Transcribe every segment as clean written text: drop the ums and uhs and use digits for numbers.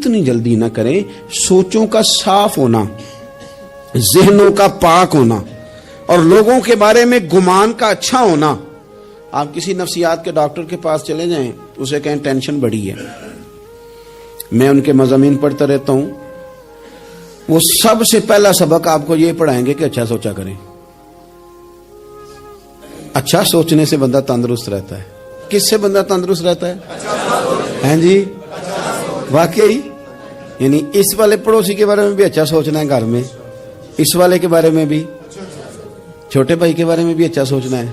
इतनी जल्दी ना करें। सोचों का साफ होना, जहनों का पाक होना और लोगों के बारे में गुमान का अच्छा होना। आप किसी नफ्सियात के डॉक्टर के पास चले जाएं, उसे कहें टेंशन बढ़ी है, मैं उनके मज़ामीन पढ़ता रहता हूं, वो सबसे पहला सबक आपको ये पढ़ाएंगे कि अच्छा सोचा करें। अच्छा सोचने से बंदा तंदुरुस्त रहता है। किससे बंदा तंदुरुस्त रहता है? हैं जी, वाकई। यानी इस वाले पड़ोसी के बारे में भी अच्छा सोचना है घर में, इस वाले के बारे में भी, छोटे भाई के बारे में भी अच्छा सोचना है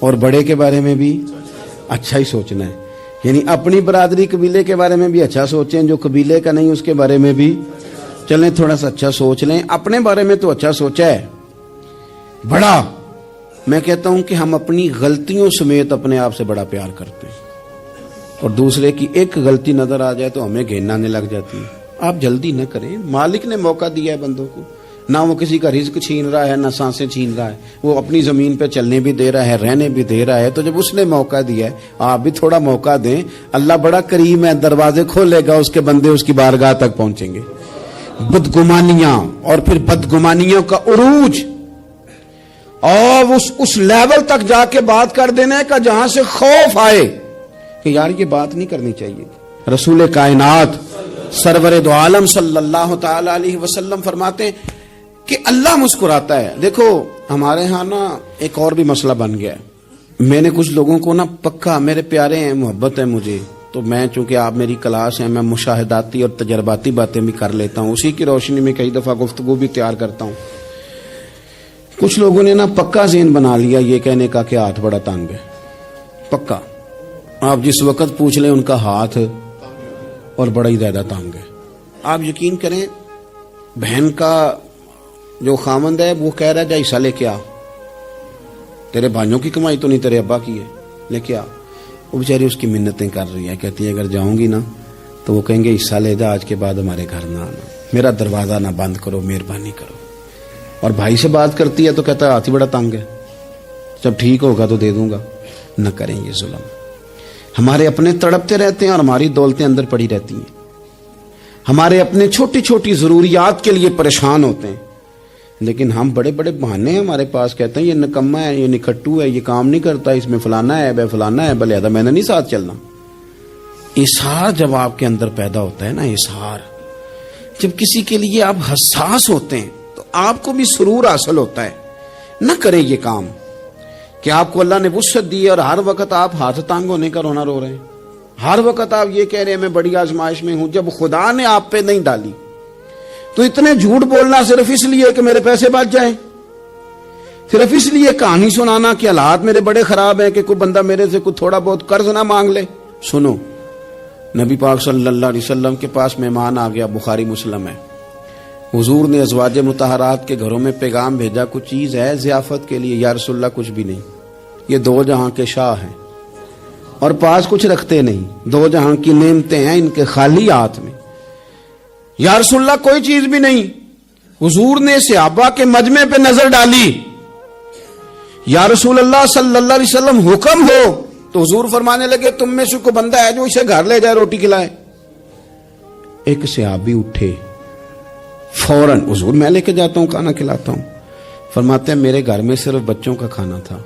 और बड़े के बारे में भी अच्छा ही सोचना है। यानी अपनी बरादरी कबीले के बारे में भी अच्छा सोचें, जो कबीले का नहीं उसके बारे में भी चलें, थोड़ा सा अच्छा सोच लें। अपने बारे में तो अच्छा सोचा है बड़ा। मैं कहता हूं कि हम अपनी गलतियों समेत अपने आप से बड़ा प्यार करते हैं और दूसरे की एक गलती नजर आ जाए तो हमें घृणा आने लग जाती है। आप जल्दी न करें, मालिक ने मौका दिया है बंदों को, ना वो किसी का रिज्क छीन रहा है ना सांसें छीन रहा है, वो अपनी जमीन पे चलने भी दे रहा है, रहने भी दे रहा है। तो जब उसने मौका दिया है आप भी थोड़ा मौका दें। अल्लाह बड़ा करीम है, दरवाजे खोलेगा, उसके बंदे उसकी बारगाह तक पहुंचेंगे। बदगुमानियां और फिर बदगुमानियों का उरूज और उस लेवल तक जाके बात कर देने का जहां से खौफ आए कि यार ये बात नहीं करनी चाहिए। रसूल कायनात सरवरे दो आलम सल्लल्लाहु ताला अलैहि वसल्लम फरमाते हैं कि अल्लाह मुस्कुराता है। देखो हमारे यहाँ ना एक और भी मसला बन गया है। मैंने कुछ लोगों को ना पक्का, मेरे प्यारे हैं, मोहब्बत है मुझे, तो मैं चूंकि आप मेरी क्लास है, मैं मुशाहिदाती और तजर्बाती बातें भी कर लेता हूँ, उसी की रोशनी में कई दफा गुफ्तगू भी तैयार करता हूँ। कुछ लोगों ने ना पक्का ज़हन बना लिया ये कहने का कि हाथ बड़ा तंग है। पक्का आप जिस वक्त पूछ लें उनका हाथ और बड़ा ही ज्यादा तंग है। आप यकीन करें, बहन का जो खामंद है वो कह रहा है जा हिस्सा लेके आ, तेरे भाइयों की कमाई तो नहीं तेरे अब्बा की है, लेके आ। वो बेचारी उसकी मिन्नतें कर रही है, कहती है अगर जाऊंगी ना तो वो कहेंगे हिस्सा ले जा, आज के बाद हमारे घर ना आना, मेरा दरवाजा ना बंद करो, मेहरबानी करो। और भाई से बात करती है तो कहता है हाथ ही बड़ा तंग है, जब ठीक होगा तो दे दूंगा। न करें ये जुल्म। हमारे अपने तड़पते रहते हैं और हमारी दौलतें अंदर पड़ी रहती हैं। हमारे अपने छोटी छोटी जरूरियात के लिए परेशान होते हैं, लेकिन हम बड़े बड़े बहाने हैं हमारे पास, कहते हैं ये निकम्मा है, ये निखट्टू है, ये काम नहीं करता, इसमें फलाना है, बे फलाना है, बलियादा मैंने नहीं साथ चलना। इशार जब आपके अंदर पैदा होता है ना, इशार जब किसी के लिए आप हसास होते हैं तो आपको भी सुरूर हासिल होता है। न करें ये काम कि आपको अल्लाह ने वुसअत दी है और हर वक्त आप हाथ तंग होने का रोना रो रहे हैं, हर वक्त आप ये कह रहे हैं मैं बड़ी आजमाइश में हूं, जब खुदा ने आप पे नहीं डाली। तो इतने झूठ बोलना सिर्फ इसलिए कि मेरे पैसे बच जाएं, सिर्फ इसलिए कहानी सुनाना कि हालात मेरे बड़े खराब हैं कि कोई बंदा मेरे से कुछ थोड़ा बहुत कर्ज ना मांग ले। सुनो, नबी पाक सल्लल्लाहु अलैहि वसल्लम के पास मेहमान आ गया, बुखारी मुस्लिम है। हुजूर ने अज़वाज मुतहरात के घरों में पैगाम भेजा, कुछ चीज है ज़ियाफत के लिए? या रसूलल्लाह कुछ भी नहीं, ये दो जहां के शाह हैं और पास कुछ रखते नहीं, दो जहां की नेमतें हैं इनके खाली हाथ में। या रसूलल्लाह कोई चीज भी नहीं। हुजूर ने सहाबा के मजमे पे नजर डाली, या रसूलल्लाह सल्लल्लाहु अलैहि वसल्लम हुक्म हो, तो हुजूर फरमाने लगे तुम में से कोई बंदा है जो इसे घर ले जाए रोटी खिलाए। एक सहाबी उठे फौरन, हुजूर मैं लेके जाता हूं, खाना खिलाता हूं। फरमाते हैं मेरे घर में सिर्फ बच्चों का खाना था,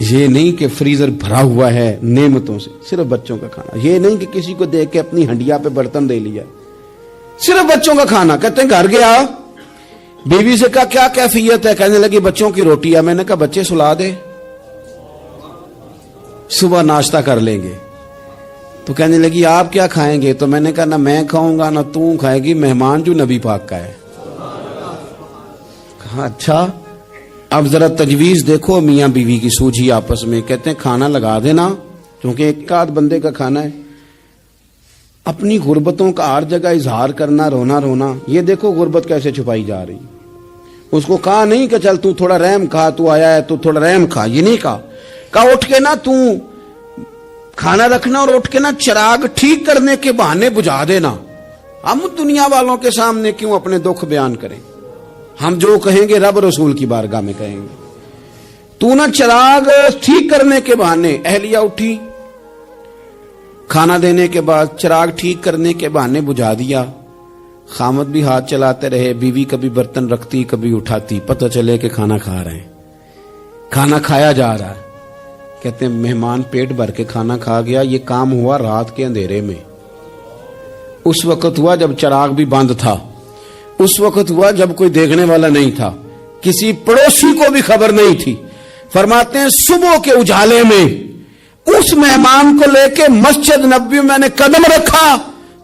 ये नहीं कि फ्रीजर भरा हुआ है नेमतों से, सिर्फ बच्चों का खाना। ये नहीं कि किसी को देख के अपनी हंडिया पे बर्तन दे लिया, सिर्फ बच्चों का खाना। कहते हैं घर गया, बीवी से कहा क्या कैफियत है? कहने लगी बच्चों की रोटी है। मैंने कहा बच्चे सुला दे, सुबह नाश्ता कर लेंगे। तो कहने लगी आप क्या खाएंगे? तो मैंने कहा ना मैं खाऊंगा ना तू खाएगी, मेहमान जो नबी पाक का है। कहा अच्छा, अब जरा तजवीज देखो मियां बीवी की सूझी आपस में। कहते हैं खाना लगा देना, क्योंकि एक आध बंदे का खाना है। अपनी गुर्बतों का हर जगह इजहार करना, रोना रोना, ये देखो गुर्बत कैसे छुपाई जा रही। उसको कहा नहीं कि चल तू थोड़ा रहम खा, तू आया है तू थोड़ा रहम खा, ये नहीं कहा उठ के ना तू खाना रखना और उठ के ना चिराग ठीक करने के बहाने बुझा देना। हम दुनिया वालों के सामने क्यों अपने दुख बयान करें? हम जो कहेंगे रब रसूल की बारगाह में कहेंगे। तू ना चिराग ठीक करने के बहाने। अहलिया उठी, کھانا دینے کے بعد چراغ ٹھیک کرنے کے بہانے بجھا دیا. خامد بھی ہاتھ چلاتے رہے, بیوی کبھی برتن رکھتی کبھی اٹھاتی, پتہ چلے کہ کھانا کھا رہے ہیں, کھانا کھایا جا رہا ہے. کہتے ہیں مہمان پیٹ بھر کے کھانا کھا گیا. یہ کام ہوا رات کے اندھیرے میں, اس وقت ہوا جب چراغ بھی بند تھا, اس وقت ہوا جب کوئی دیکھنے والا نہیں تھا, کسی پڑوسی کو بھی خبر نہیں تھی. فرماتے ہیں صبح کے اجالے میں اس مہمان کو لے کے مسجد نبوی میں نے قدم رکھا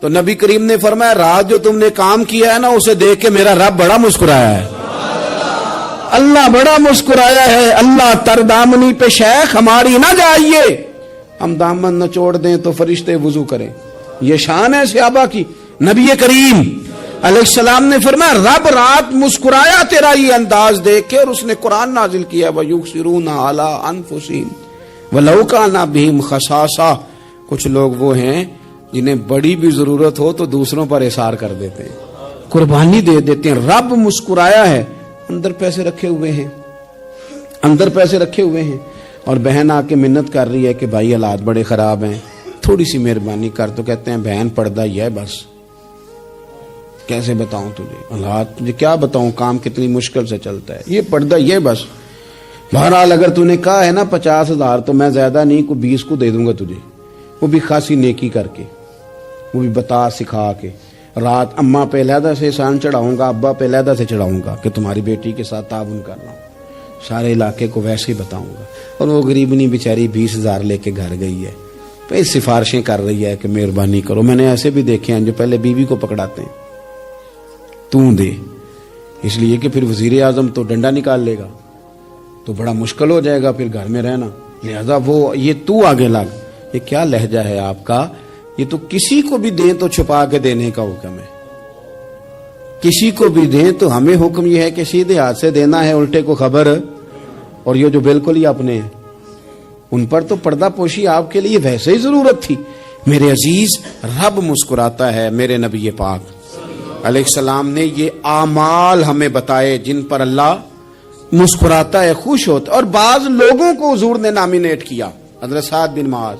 تو نبی کریم نے فرمایا رات جو تم نے کام کیا ہے نا اسے دیکھ کے میرا رب بڑا مسکرایا ہے, اللہ بڑا مسکرایا ہے. اللہ تردامنی پہ شیخ ہماری نہ جائیے, ہم دامن نچوڑ دیں تو فرشتے وضو کریں. یہ شان ہے صحابہ کی. نبی کریم علیہ السلام نے فرمایا رب رات مسکرایا تیرا یہ انداز دیکھ کے, اور اس نے قرآن نازل کیا وَيُؤْثِرُونَ عَلَىٰ أَنفُسِهِمْ وَلَوْ كَانَ بِهِمْ خَصَاصَةٌ. کچھ لوگ وہ ہیں جنہیں بڑی بھی ضرورت ہو تو دوسروں پر اثار کر دیتے ہیں, قربانی دے دیتے ہیں. رب مسکرایا ہے, اندر پیسے رکھے ہوئے ہیں, اندر پیسے رکھے ہوئے ہیں, اور بہن آ کے منت کر رہی ہے کہ بھائی حالات بڑے خراب ہیں, تھوڑی سی مہربانی کر. تو کہتے ہیں بہن پردہ ہی ہے بس, کیسے بتاؤں تجھے حالات, تجھے کیا بتاؤں, کام کتنی مشکل سے چلتا ہے, یہ پردہ یہ بس. بہرحال اگر تو نے کہا ہے نا 50,000 تو میں زیادہ نہیں کوئی 20 کو دے دوں گا تجھے, وہ بھی خاصی نیکی کر کے, وہ بھی بتا سکھا کے. رات اماں پہ علیحدہ سے احسان چڑھاؤں گا, ابا پہ علیحدہ سے چڑھاؤں گا کہ تمہاری بیٹی کے ساتھ تعاون کر رہا ہوں, سارے علاقے کو ویسے ہی بتاؤں گا. اور وہ غریبنی بیچاری 20,000 لے کے گھر گئی ہے, پھر سفارشیں کر رہی ہے کہ مہربانی کرو. میں نے ایسے بھی دیکھے ہیں جو پہلے بیوی کو پکڑاتے ہیں, تو دے, اس لیے کہ پھر وزیر اعظم تو ڈنڈا نکال لے گا تو بڑا مشکل ہو جائے گا پھر گھر میں رہنا, لہذا وہ یہ تو آگے لگ. یہ کیا لہجہ ہے آپ کا, یہ تو کسی کو بھی دیں تو چھپا کے دینے کا حکم ہے, کسی کو بھی دیں تو ہمیں حکم یہ ہے کہ سیدھے ہاتھ سے دینا ہے, الٹے کو خبر. اور یہ جو بالکل ہی اپنے ہیں ان پر تو پردہ پوشی آپ کے لیے ویسے ہی ضرورت تھی. میرے عزیز رب مسکراتا ہے. میرے نبی پاک علیہ السلام نے یہ اعمال ہمیں بتائے جن پر اللہ مسکراتا ہے, خوش ہوتا. اور بعض لوگوں کو حضور نے نامینیٹ کیا. حضرت سعد بن معاذ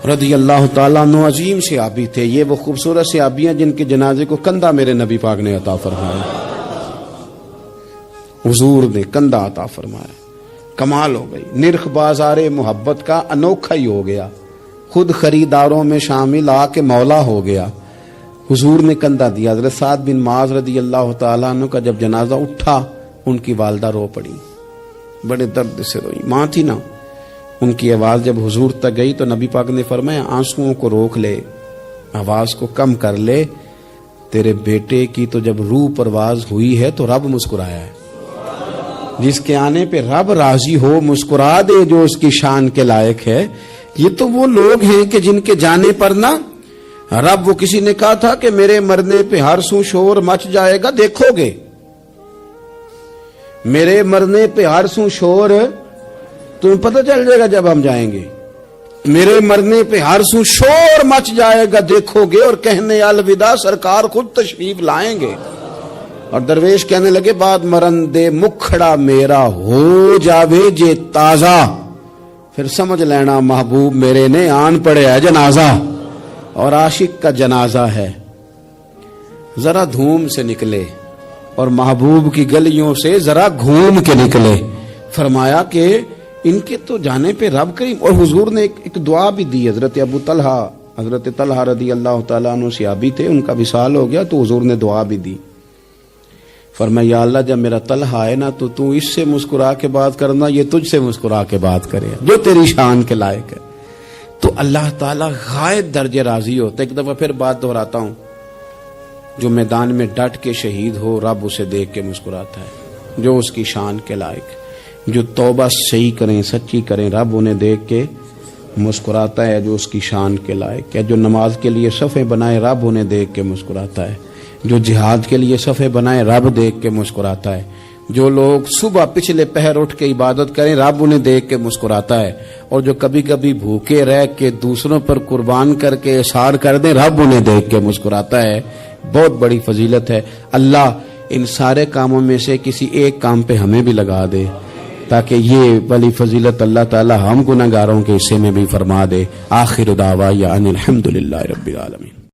رضی اللہ تعالیٰ عنہ عظیم صحابی تھے. یہ وہ خوبصورت صحابی ہیں جن کے جنازے کو کندھا میرے نبی پاک نے عطا فرمایا, حضور نے کندھا عطا فرمایا. کمال ہو گئی. نرخ بازار محبت کا انوکھا ہی ہو گیا, خود خریداروں میں شامل آ کے مولا ہو گیا. حضور نے کندھا دیا. حضرت سعد بن معاذ رضی اللہ تعالیٰ عنہ کا جب جنازہ اٹھا ان کی والدہ رو پڑی, بڑے درد سے روئی. ماں تھی نا, ان کی آواز جب حضور تک گئی تو نبی پاک نے فرمایا آنسوؤں کو روک لے, آواز کو کم کر لے, تیرے بیٹے کی تو جب روح پرواز ہوئی ہے تو رب مسکرایا ہے. جس کے آنے پہ رب راضی ہو مسکرا دے جو اس کی شان کے لائق ہے. یہ تو وہ لوگ ہیں کہ جن کے جانے پر نا رب, وہ کسی نے کہا تھا کہ میرے مرنے پہ ہر سو شور مچ جائے گا, دیکھو گے میرے مرنے پہ ہر سو شور تمہیں پتہ چل جائے گا جب ہم جائیں گے. میرے مرنے پہ ہر سو شور مچ جائے گا, دیکھو گے. اور کہنے الوداع سرکار خود تشریف لائیں گے. اور درویش کہنے لگے بعد مرندے مکھڑا میرا ہو جاوے جے تازہ, پھر سمجھ لینا محبوب میرے نے آن پڑے ہے جنازہ. اور عاشق کا جنازہ ہے, ذرا دھوم سے نکلے اور محبوب کی گلیوں سے ذرا گھوم کے نکلے. فرمایا کہ ان کے تو جانے پہ رب کریم. اور حضور نے ایک دعا بھی دی. حضرت ابو طلحہ, حضرت طلحہ رضی اللہ تعالیٰ عنہ صحابی تھے, ان کا وصال ہو گیا تو حضور نے دعا بھی دی. فرمایا یا اللہ جب میرا طلحہ ہے نا تو اس سے مسکرا کے بات کرنا, یہ تجھ سے مسکرا کے بات کرے جو تیری شان کے لائق ہے. تو اللہ تعالیٰ غائب درجے راضی ہوتا ہے. ایک دفعہ پھر بات دہراتا ہوں, جو میدان میں ڈٹ کے شہید ہو رب اسے دیکھ کے مسکراتا ہے جو اس کی شان کے لائق. جو توبہ صحیح کریں سچی کریں رب انہیں دیکھ کے مسکراتا ہے جو اس کی شان کے لائق ہے. جو نماز کے لیے صفیں بنائے رب انہیں دیکھ کے مسکراتا ہے. جو جہاد کے لیے صفیں بنائے رب دیکھ کے مسکراتا ہے. جو لوگ صبح پچھلے پہر اٹھ کے عبادت کریں رب انہیں دیکھ کے مسکراتا ہے. اور جو کبھی کبھی بھوکے رہ کے دوسروں پر قربان کر کے اثار کر دیں رب انہیں دیکھ کے مسکراتا ہے. بہت بڑی فضیلت ہے. اللہ ان سارے کاموں میں سے کسی ایک کام پہ ہمیں بھی لگا دے. تاکہ یہ والی فضیلت اللہ تعالی ہم گناہگاروں کے حصے میں بھی فرما دے. آخر دعوانا ان الحمدللہ رب العالمین.